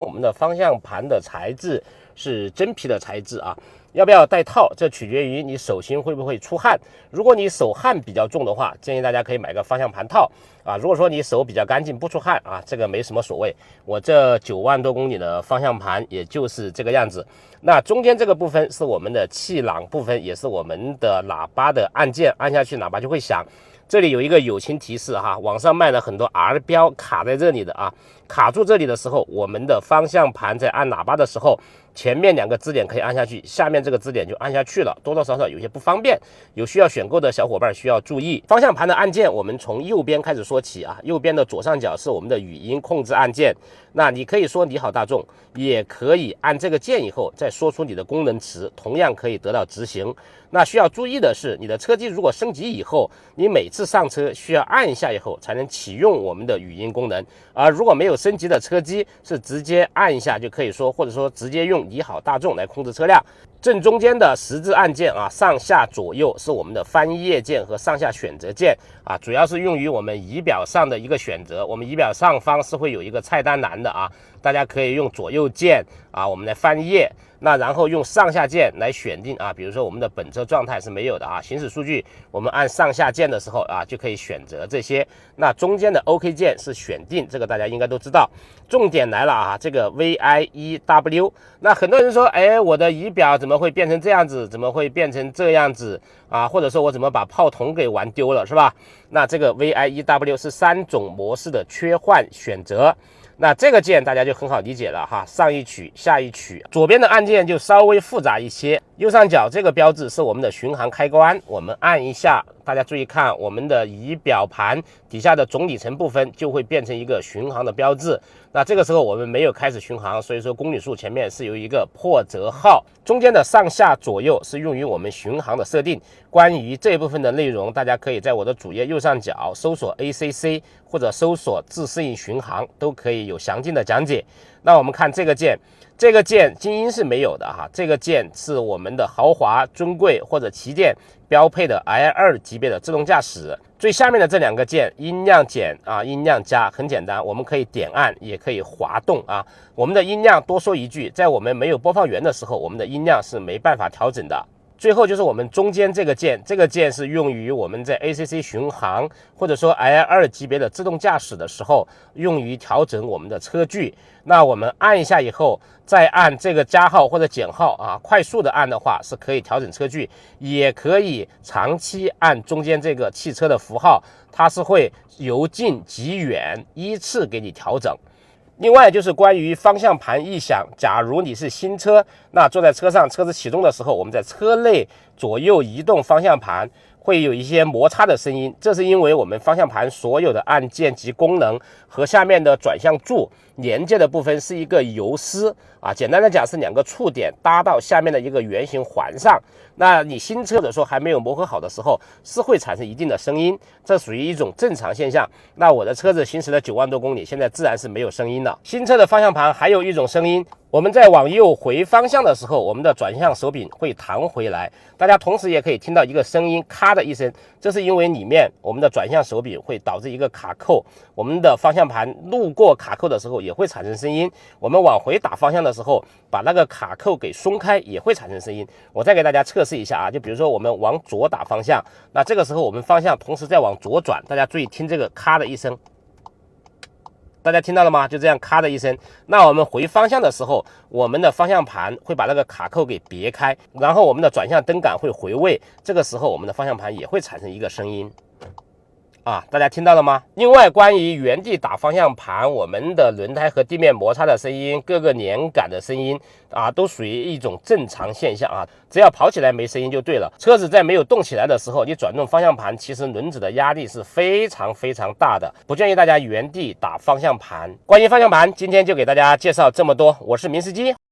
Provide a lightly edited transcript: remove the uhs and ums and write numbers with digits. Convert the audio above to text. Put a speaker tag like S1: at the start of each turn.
S1: 我们的方向盘的材质是真皮的材质啊，要不要带套，这取决于你手心会不会出汗。如果你手汗比较重的话，建议大家可以买个方向盘套啊。如果说你手比较干净不出汗啊，这个没什么所谓。我这9万多公里的方向盘也就是这个样子。那中间这个部分是我们的气囊部分，也是我们的喇叭的按键，按下去喇叭就会响。这里有一个友情提示哈，网上卖了很多 R 标卡在这里的啊，卡住这里的时候，我们的方向盘在按喇叭的时候，前面2个支点可以按下去，下面这个支点就按下去了，多多少少有些不方便，有需要选购的小伙伴需要注意。方向盘的按键，我们从右边开始说起啊，右边的左上角是我们的语音控制按键，那你可以说你好大众，也可以按这个键以后再说出你的功能词，同样可以得到执行。那需要注意的是，你的车机如果升级以后，你每次上车需要按一下以后才能启用我们的语音功能，而如果没有升级的车机是直接按一下就可以说，或者说直接用你好大众来控制车辆。正中间的十字按键啊，上下左右是我们的翻页键和上下选择键啊，主要是用于我们仪表上的一个选择。我们仪表上方是会有一个菜单栏的啊，大家可以用左右键啊，我们来翻页。那然后用上下键来选定啊，比如说我们的本车状态是没有的啊，行驶数据我们按上下键的时候啊，就可以选择这些。那中间的 OK 键是选定，这个大家应该都知道。重点来了啊，这个 VIEW， 那很多人说，哎，我的仪表怎么会变成这样子？怎么会变成这样子啊？或者说我怎么把炮筒给玩丢了，是吧？那这个 VIEW 是3种模式的切换选择。那这个键大家就很好理解了哈，上一曲下一曲。左边的按键就稍微复杂一些，右上角这个标志是我们的巡航开关，我们按一下，大家注意看，我们的仪表盘底下的总里程部分就会变成一个巡航的标志。那这个时候我们没有开始巡航，所以说公里数前面是有一个破折号，中间的上下左右是用于我们巡航的设定。关于这部分的内容，大家可以在我的主页右上角搜索 ACC 或者搜索自适应巡航，都可以有详尽的讲解。那我们看这个键，这个键精英是没有的哈，这个键是我们的豪华、尊贵或者旗舰标配的 L2 级别的自动驾驶。最下面的这2个键，音量减啊，音量加，很简单，我们可以点按，也可以滑动啊。我们的音量多说一句，在我们没有播放源的时候，我们的音量是没办法调整的。最后就是我们中间这个键，这个键是用于我们在 ACC 巡航或者说 L2 级别的自动驾驶的时候，用于调整我们的车距。那我们按一下以后，再按这个加号或者减号啊，快速的按的话是可以调整车距，也可以长期按中间这个汽车的符号，它是会由近及远依次给你调整。另外就是关于方向盘异响，假如你是新车，那坐在车上，车子启动的时候，我们在车内左右移动方向盘会有一些摩擦的声音，这是因为我们方向盘所有的按键及功能和下面的转向柱连接的部分是一个游丝啊，简单的讲是2个触点搭到下面的一个圆形环上。那你新车的时候还没有磨合好的时候，是会产生一定的声音，这属于一种正常现象。那我的车子行驶了9万多公里，现在自然是没有声音了。新车的方向盘还有一种声音，我们在往右回方向的时候，我们的转向手柄会弹回来，大家同时也可以听到一个声音，咔的一声，这是因为里面我们的转向手柄会导致一个卡扣，我们的方向盘路过卡扣的时候也会产生声音，我们往回打方向的时候，把那个卡扣给松开也会产生声音。我再给大家测试一下啊，就比如说我们往左打方向，那这个时候我们方向同时在往左转，大家注意听这个咔的一声，大家听到了吗？就这样咔的一声。那我们回方向的时候，我们的方向盘会把那个卡扣给别开，然后我们的转向灯杆会回位，这个时候我们的方向盘也会产生一个声音啊，大家听到了吗？另外，关于原地打方向盘，我们的轮胎和地面摩擦的声音，各个连杆的声音啊，都属于一种正常现象啊，只要跑起来没声音就对了。车子在没有动起来的时候，你转动方向盘，其实轮子的压力是非常大的，不建议大家原地打方向盘。关于方向盘，今天就给大家介绍这么多，我是明司机。